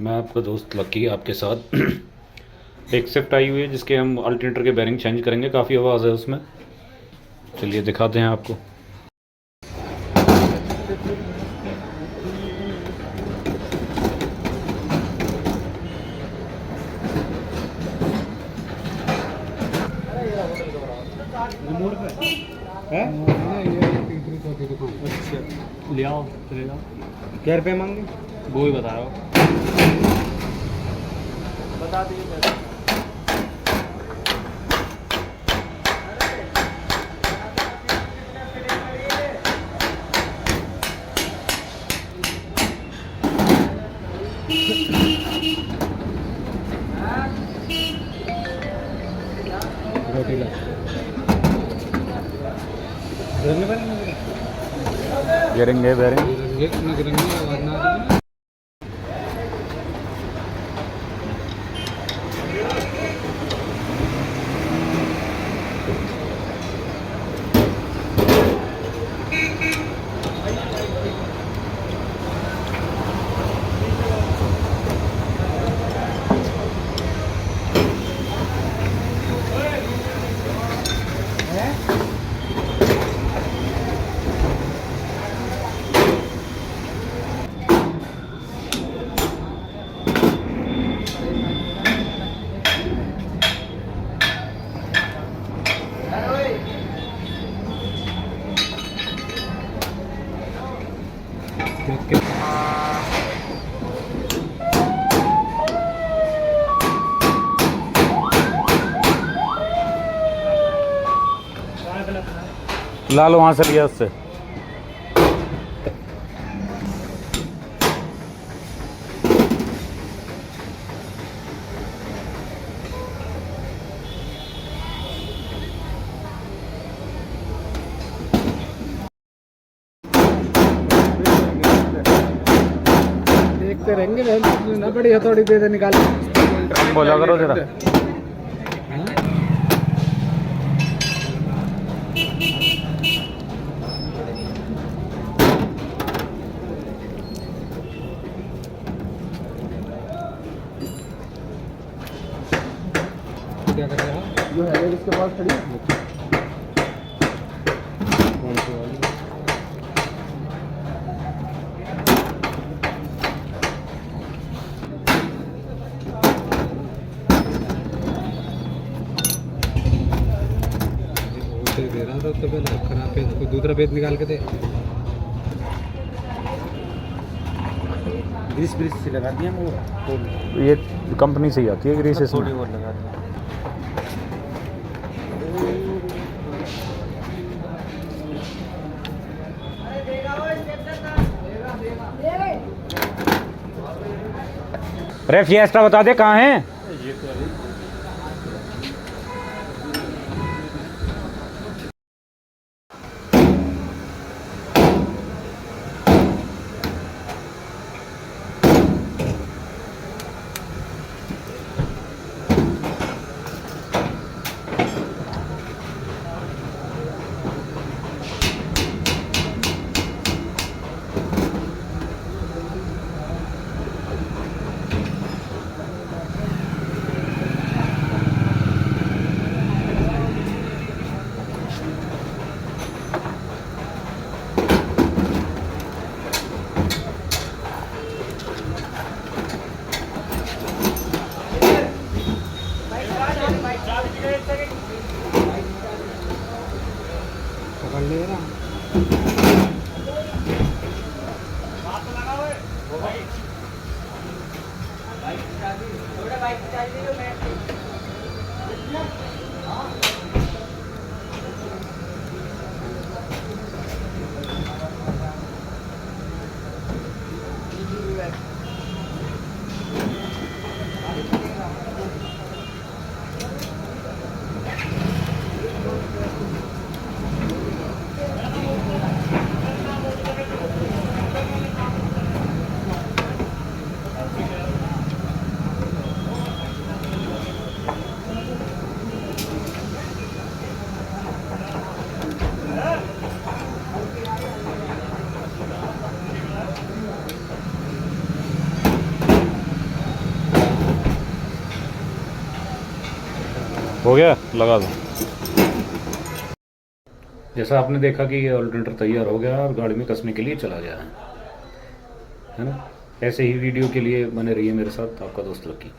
मैं आपका दोस्त लक्की आपके साथ एक स्विफ्ट आई हुई है जिसके हम अल्टरनेटर के बेरिंग चेंज करेंगे। काफ़ी आवाज़ है उसमें, चलिए दिखाते हैं आपको। है तीसरी चौथी दुकान। अच्छा ले आओ, चलेगा। क्या रुपये मांगे? वो ही बता रहा हूँ। बता दीजिए। रोटी ला गिरेंगे बेरिंग। गिरेंगे आवाज ना आ रही है। ला लो वहाँ से लिया उससे। देखते रहेंगे ना, बड़ी हथौड़ी दे दे निकाल। कम बोला करो जरा। क्या कर रहा है? जो है इसके पास खड़ी है। कौन सी वाली? दे रहा था तो पहले खराब पेज, कोई दूसरा पेज निकाल के दे। ग्रीस ब्रिज से लगा दिया वो, ये कंपनी से ही आती है ग्रीस इसमें। थोड़ी और लगा दिया। अरे फिएस्टा बता दे कहाँ है। पकड़ ले ना। हो गया, लगा दो। जैसा आपने देखा कि ये ऑल्टरनेटर तैयार हो गया और गाड़ी में कसने के लिए चला गया है ना। ऐसे ही वीडियो के लिए बने रहिए मेरे साथ, आपका दोस्त लकी।